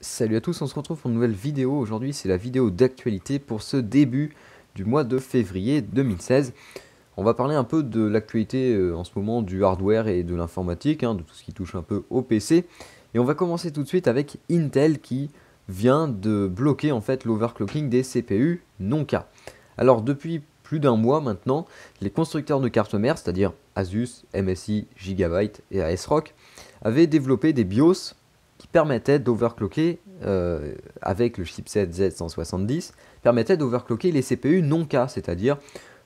Salut à tous, on se retrouve pour une nouvelle vidéo. Aujourd'hui, c'est la vidéo d'actualité pour ce début du mois de février 2016. On va parler un peu de l'actualité en ce moment du hardware et de l'informatique, de tout ce qui touche un peu au PC. Et on va commencer tout de suite avec Intel qui vient de bloquer en fait l'overclocking des CPU non K. Alors depuis plus d'un mois maintenant, les constructeurs de cartes mères, c'est-à-dire Asus, MSI, Gigabyte et ASRock, avaient développé des BIOS qui permettait d'overclocker avec le chipset Z170, permettait d'overclocker les CPU non K, c'est-à-dire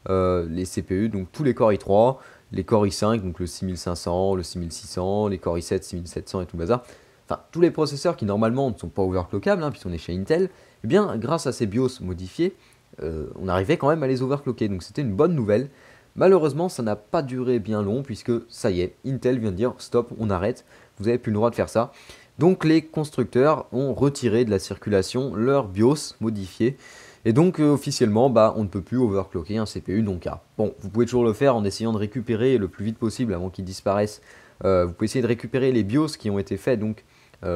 les CPU, donc tous les Core i3, les Core i5, donc le 6500, le 6600, les Core i7, 6700 et tout le bazar. Enfin, tous les processeurs qui normalement ne sont pas overclockables, puisqu'on est chez Intel, eh bien, grâce à ces BIOS modifiés, on arrivait quand même à les overclocker, donc c'était une bonne nouvelle. Malheureusement, ça n'a pas duré bien long, puisque ça y est, Intel vient de dire stop, on arrête, vous n'avez plus le droit de faire ça. Donc les constructeurs ont retiré de la circulation leur BIOS modifié. Et donc officiellement, on ne peut plus overclocker un CPU non K. Bon, vous pouvez toujours le faire en essayant de récupérer le plus vite possible avant qu'il disparaisse. Vous pouvez essayer de récupérer les BIOS qui ont été faits, donc vous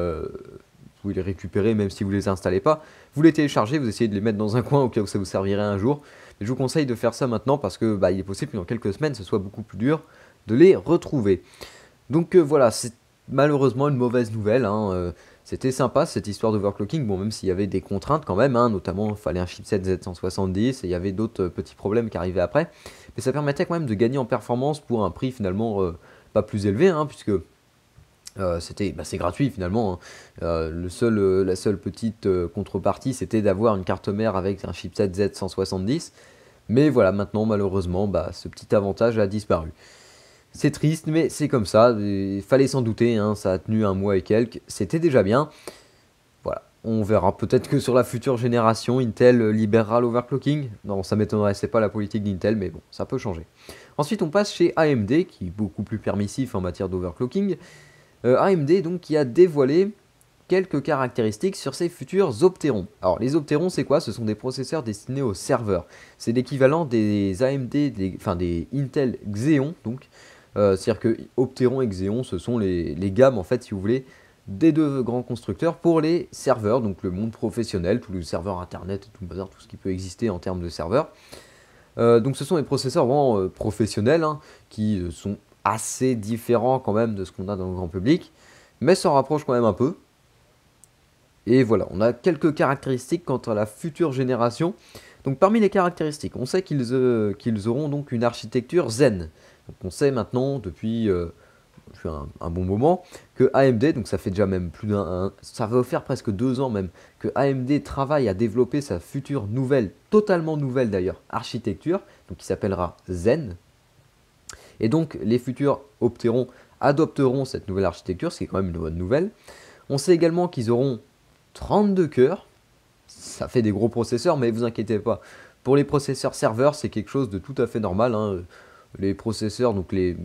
pouvez les récupérer même si vous ne les installez pas. Vous les téléchargez, vous essayez de les mettre dans un coin au cas où ça vous servirait un jour. Mais je vous conseille de faire ça maintenant parce que il est possible que dans quelques semaines ce soit beaucoup plus dur de les retrouver. Donc voilà, c'est malheureusement une mauvaise nouvelle. C'était sympa cette histoire d'overclocking, bon même s'il y avait des contraintes quand même, notamment il fallait un chipset Z170 et il y avait d'autres petits problèmes qui arrivaient après. Mais ça permettait quand même de gagner en performance pour un prix finalement pas plus élevé, puisque c'est gratuit finalement. La seule petite contrepartie c'était d'avoir une carte mère avec un chipset Z170. Mais voilà, maintenant malheureusement ce petit avantage a disparu. C'est triste, mais c'est comme ça. Il fallait s'en douter, ça a tenu un mois et quelques. C'était déjà bien. Voilà, on verra. Peut-être que sur la future génération, Intel libérera l'overclocking. Non, ça m'étonnerait, c'est pas la politique d'Intel, mais bon, ça peut changer. Ensuite, on passe chez AMD, qui est beaucoup plus permissif en matière d'overclocking. AMD, donc, qui a dévoilé quelques caractéristiques sur ses futurs Opteron. Alors, les Opteron, c'est quoi? Ce sont des processeurs destinés aux serveurs. C'est l'équivalent des AMD, des Intel Xeon, donc. C'est-à-dire que Opteron et Xeon, ce sont les gammes, en fait, si vous voulez, des deux grands constructeurs pour les serveurs, donc le monde professionnel, tous les serveurs internet et tout le bazar, tout ce qui peut exister en termes de serveurs. Donc ce sont des processeurs vraiment professionnels, qui sont assez différents quand même de ce qu'on a dans le grand public, mais s'en rapprochent quand même un peu. Et voilà, on a quelques caractéristiques quant à la future génération. Donc parmi les caractéristiques, on sait qu'ils auront donc une architecture Zen. Donc on sait maintenant depuis un bon moment que AMD, donc ça fait déjà même ça va faire presque 2 ans même, que AMD travaille à développer sa future nouvelle, totalement nouvelle d'ailleurs, architecture, donc qui s'appellera Zen. Et donc les futurs Opteron adopteront cette nouvelle architecture, ce qui est quand même une bonne nouvelle. On sait également qu'ils auront 32 cœurs. Ça fait des gros processeurs, mais vous inquiétez pas. Pour les processeurs serveurs, c'est quelque chose de tout à fait normal. Les processeurs, donc les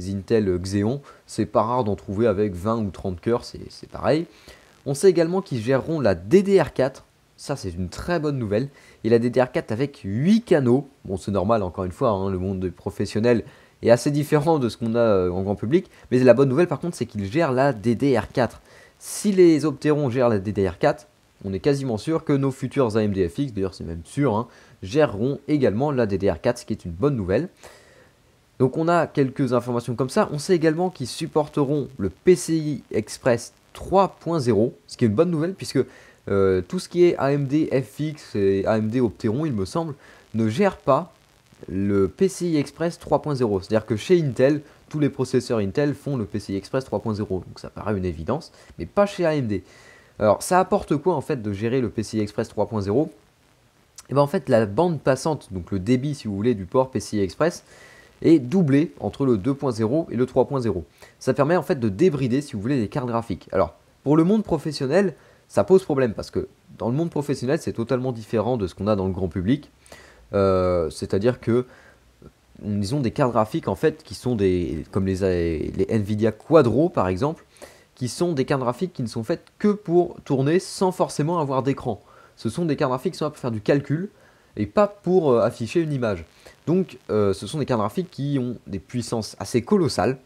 Intel Xeon, c'est pas rare d'en trouver avec 20 ou 30 cœurs, c'est pareil. On sait également qu'ils géreront la DDR4. Ça, c'est une très bonne nouvelle. Et la DDR4 avec 8 canaux. Bon, c'est normal, encore une fois, le monde professionnel est assez différent de ce qu'on a en grand public. Mais la bonne nouvelle, par contre, c'est qu'ils gèrent la DDR4. Si les Opteron gèrent la DDR4, on est quasiment sûr que nos futurs AMD FX, d'ailleurs c'est même sûr, géreront également la DDR4, ce qui est une bonne nouvelle. Donc on a quelques informations comme ça. On sait également qu'ils supporteront le PCI Express 3.0, ce qui est une bonne nouvelle puisque tout ce qui est AMD FX et AMD Opteron, il me semble, ne gère pas le PCI Express 3.0. C'est-à-dire que chez Intel, tous les processeurs Intel font le PCI Express 3.0. Donc ça paraît une évidence, mais pas chez AMD. Alors ça apporte quoi en fait de gérer le PCI Express 3.0? Et bien en fait la bande passante, donc le débit si vous voulez du port PCI Express, est doublé entre le 2.0 et le 3.0. Ça permet en fait de débrider si vous voulez les cartes graphiques. Alors pour le monde professionnel, ça pose problème parce que dans le monde professionnel c'est totalement différent de ce qu'on a dans le grand public. C'est-à-dire que ils ont des cartes graphiques en fait qui sont comme les Nvidia Quadro par exemple, qui sont des cartes graphiques qui ne sont faites que pour tourner sans forcément avoir d'écran. Ce sont des cartes graphiques qui sont là pour faire du calcul et pas pour afficher une image. Donc ce sont des cartes graphiques qui ont des puissances assez colossales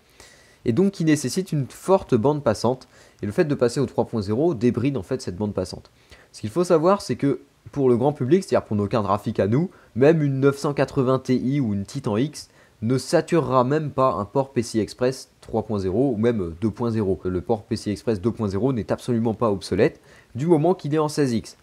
et donc qui nécessite une forte bande passante. Et le fait de passer au 3.0 débride en fait cette bande passante. Ce qu'il faut savoir, c'est que pour le grand public, c'est-à-dire pour nos cartes graphiques à nous, même une 980 Ti ou une Titan X ne saturera même pas un port PCI Express 3.0 ou même 2.0. Le port PCI Express 2.0 n'est absolument pas obsolète du moment qu'il est en 16X.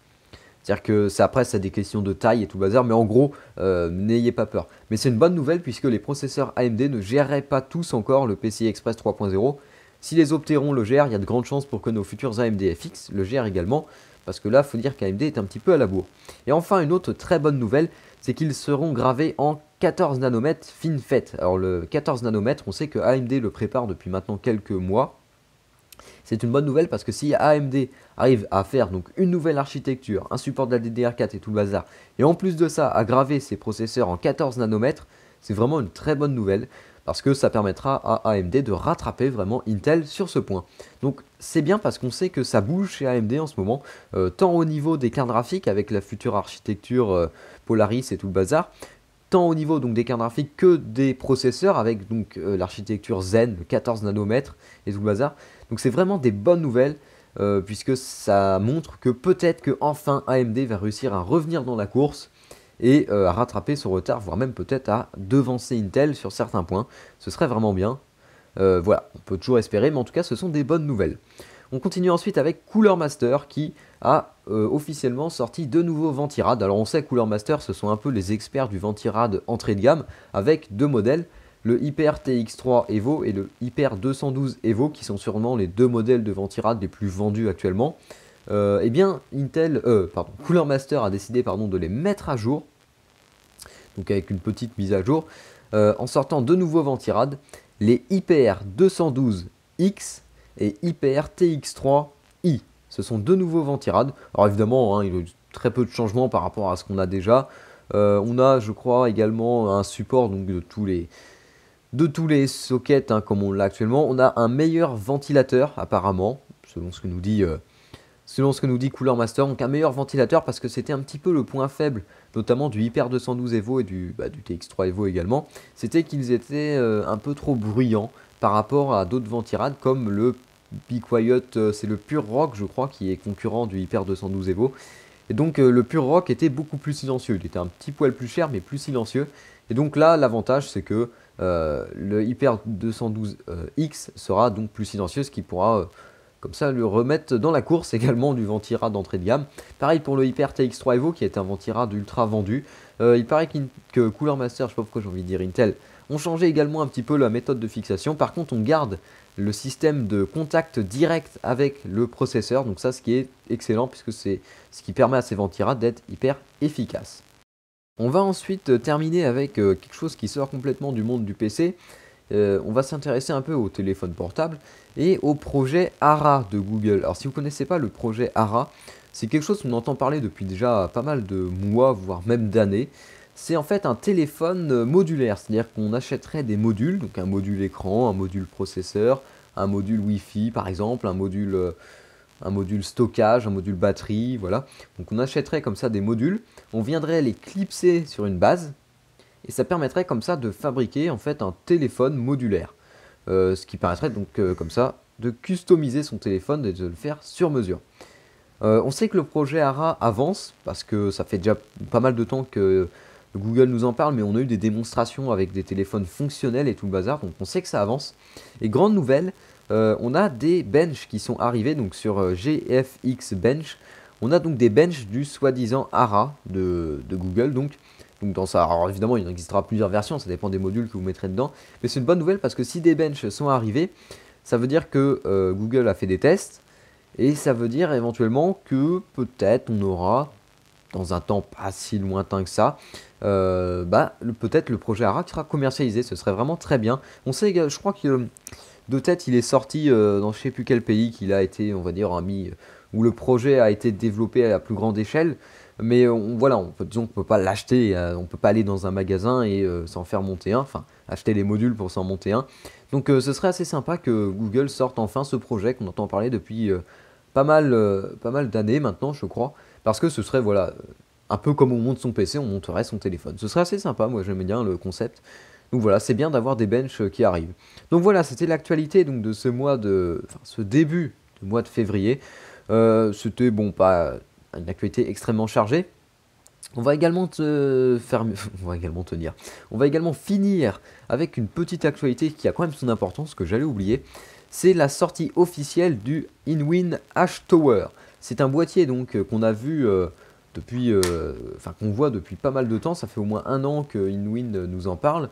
C'est-à-dire que ça, après, ça a des questions de taille et tout le bazar, mais en gros, n'ayez pas peur. Mais c'est une bonne nouvelle puisque les processeurs AMD ne géreraient pas tous encore le PCI Express 3.0. Si les Opteron le gèrent, il y a de grandes chances pour que nos futurs AMD FX le gèrent également, parce que là, il faut dire qu'AMD est un petit peu à la bourre. Et enfin, une autre très bonne nouvelle, c'est qu'ils seront gravés en 14 nanomètres FinFET. Alors le 14 nanomètres, on sait que AMD le prépare depuis maintenant quelques mois. C'est une bonne nouvelle parce que si AMD arrive à faire donc une nouvelle architecture, un support de la DDR4 et tout le bazar, et en plus de ça à graver ses processeurs en 14 nanomètres, c'est vraiment une très bonne nouvelle parce que ça permettra à AMD de rattraper vraiment Intel sur ce point. Donc c'est bien parce qu'on sait que ça bouge chez AMD en ce moment, tant au niveau des cartes graphiques avec la future architecture Polaris et tout le bazar, tant au niveau donc des cartes graphiques que des processeurs avec donc l'architecture Zen, le 14 nanomètres et tout le bazar. Donc c'est vraiment des bonnes nouvelles puisque ça montre que peut-être que enfin AMD va réussir à revenir dans la course et à rattraper son retard, voire même peut-être à devancer Intel sur certains points. Ce serait vraiment bien. Voilà, on peut toujours espérer, mais en tout cas ce sont des bonnes nouvelles. On continue ensuite avec Cooler Master qui a officiellement sorti deux nouveaux ventirades. Alors on sait que Cooler Master ce sont un peu les experts du ventirad entrée de gamme avec deux modèles, le Hyper TX3 Evo et le Hyper 212 Evo qui sont sûrement les deux modèles de ventirad les plus vendus actuellement. Eh bien Cooler Master a décidé de les mettre à jour, donc avec une petite mise à jour, en sortant deux nouveaux ventirades, les Hyper 212X et Hyper TX3i. Ce sont deux nouveaux ventirades. Alors évidemment, il y a très peu de changements par rapport à ce qu'on a déjà. On a, je crois, également un support donc, de tous les sockets comme on l'a actuellement. On a un meilleur ventilateur apparemment, selon ce que nous dit Cooler Master. Donc un meilleur ventilateur parce que c'était un petit peu le point faible, notamment du Hyper 212 Evo et du TX3 Evo également. C'était qu'ils étaient un peu trop bruyants par rapport à d'autres ventirades comme le Be Quiet, c'est le Pure Rock je crois qui est concurrent du Hyper 212 Evo. Et donc le Pure Rock était beaucoup plus silencieux, il était un petit poil plus cher mais plus silencieux. Et donc là l'avantage c'est que le Hyper 212X sera donc plus silencieux, ce qui pourra comme ça le remettre dans la course également du ventirad d'entrée de gamme. Pareil pour le Hyper TX3 Evo qui est un ventirad ultra vendu. Il paraît que Cooler Master, je sais pas pourquoi j'ai envie de dire Intel, ont changé également un petit peu la méthode de fixation. Par contre on garde le système de contact direct avec le processeur, donc ça ce qui est excellent puisque c'est ce qui permet à ces ventirades d'être hyper efficaces. On va ensuite terminer avec quelque chose qui sort complètement du monde du PC. On va s'intéresser un peu au téléphone portable et au projet Ara de Google. Alors si vous ne connaissez pas le projet Ara, c'est quelque chose qu'on entend parler depuis déjà pas mal de mois, voire même d'années. C'est en fait un téléphone modulaire, c'est-à-dire qu'on achèterait des modules, donc un module écran, un module processeur, un module Wi-Fi par exemple, un module stockage, un module batterie, voilà. Donc on achèterait comme ça des modules, on viendrait les clipser sur une base, et ça permettrait comme ça de fabriquer en fait un téléphone modulaire. Ce qui permettrait donc comme ça de customiser son téléphone et de le faire sur mesure. On sait que le projet Ara avance, parce que ça fait déjà pas mal de temps que Google nous en parle, mais on a eu des démonstrations avec des téléphones fonctionnels et tout le bazar, donc on sait que ça avance. Et grande nouvelle, on a des benches qui sont arrivés, donc sur GFX Bench, on a donc des benches du soi-disant Ara de Google, donc dans ça. Alors évidemment il existera plusieurs versions, ça dépend des modules que vous mettrez dedans, mais c'est une bonne nouvelle parce que si des benches sont arrivés, ça veut dire que Google a fait des tests, et ça veut dire éventuellement que peut-être on aura, dans un temps pas si lointain que ça, peut-être le projet Ara qui sera commercialisé, ce serait vraiment très bien. On sait, je crois que de tête il est sorti dans je sais plus quel pays qu'il a été, on va dire, où le projet a été développé à la plus grande échelle. Mais disons qu'on ne peut pas l'acheter, on ne peut pas aller dans un magasin et s'en faire monter un, enfin acheter les modules pour s'en monter un. Donc ce serait assez sympa que Google sorte enfin ce projet qu'on entend parler depuis pas mal d'années maintenant je crois. Parce que ce serait un peu comme on monte son PC, on monterait son téléphone. Ce serait assez sympa, moi j'aimais bien le concept. Donc voilà, c'est bien d'avoir des benches qui arrivent. Donc voilà, c'était l'actualité donc de ce début de mois de février. C'était bon, pas une actualité extrêmement chargée. On va également on va également tenir. On va également finir avec une petite actualité qui a quand même son importance, que j'allais oublier. C'est la sortie officielle du Inwin H Tower. C'est un boîtier donc qu'on a vu qu'on voit depuis pas mal de temps. Ça fait au moins un an que Inwin nous en parle.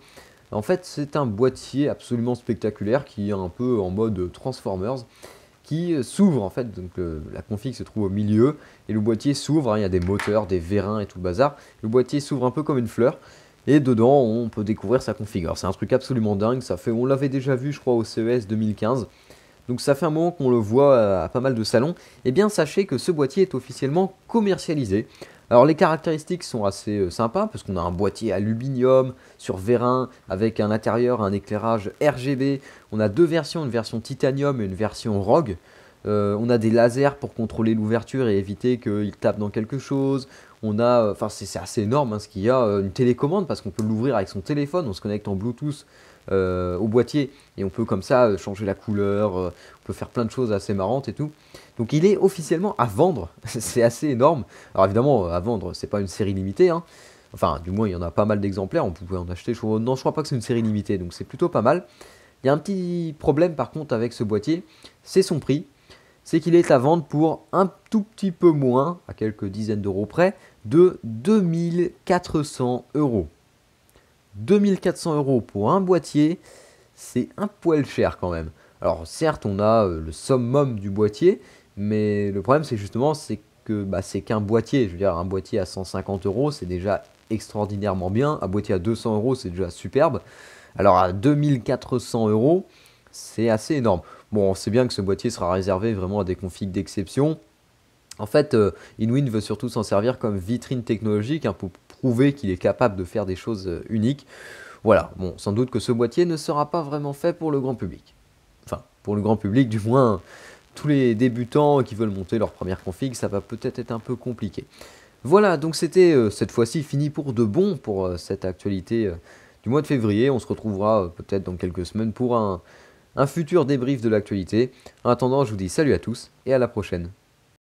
En fait, c'est un boîtier absolument spectaculaire qui est un peu en mode Transformers, qui s'ouvre en fait. Donc la config se trouve au milieu et le boîtier s'ouvre. Hein, il y a des moteurs, des vérins et tout le bazar. Le boîtier s'ouvre un peu comme une fleur et dedans on peut découvrir sa config. Alors c'est un truc absolument dingue. On l'avait déjà vu, je crois, au CES 2015. Donc ça fait un moment qu'on le voit à pas mal de salons. Et bien sachez que ce boîtier est officiellement commercialisé. Alors les caractéristiques sont assez sympas parce qu'on a un boîtier aluminium sur vérin avec un intérieur, un éclairage RGB. On a deux versions, une version titanium et une version ROG. On a des lasers pour contrôler l'ouverture et éviter qu'il tape dans quelque chose. On a, enfin c'est assez énorme hein, ce qu'il y a, une télécommande parce qu'on peut l'ouvrir avec son téléphone, on se connecte en Bluetooth au boîtier et on peut comme ça changer la couleur, on peut faire plein de choses assez marrantes et tout. Donc il est officiellement à vendre, c'est assez énorme. Alors évidemment à vendre c'est pas une série limitée, hein. Enfin du moins il y en a pas mal d'exemplaires, on pouvait en acheter, non je crois pas que c'est une série limitée donc c'est plutôt pas mal. Il y a un petit problème par contre avec ce boîtier, c'est son prix. C'est qu'il est à vendre pour un tout petit peu moins, à quelques dizaines d'euros près, de 2400 euros. 2400 euros pour un boîtier, c'est un poil cher quand même. Alors certes, on a le summum du boîtier, mais le problème c'est justement c'est qu'un boîtier. Je veux dire, un boîtier à 150 euros, c'est déjà extraordinairement bien. Un boîtier à 200 euros, c'est déjà superbe. Alors à 2400 euros, c'est assez énorme. Bon, on sait bien que ce boîtier sera réservé vraiment à des configs d'exception. En fait, Inwin veut surtout s'en servir comme vitrine technologique hein, pour prouver qu'il est capable de faire des choses uniques. Voilà, bon, sans doute que ce boîtier ne sera pas vraiment fait pour le grand public. Enfin, pour le grand public, du moins, tous les débutants qui veulent monter leur première config, ça va peut-être être un peu compliqué. Voilà, donc c'était cette fois-ci fini pour de bon pour cette actualité du mois de février. On se retrouvera peut-être dans quelques semaines pour un futur débrief de l'actualité. En attendant, je vous dis salut à tous et à la prochaine.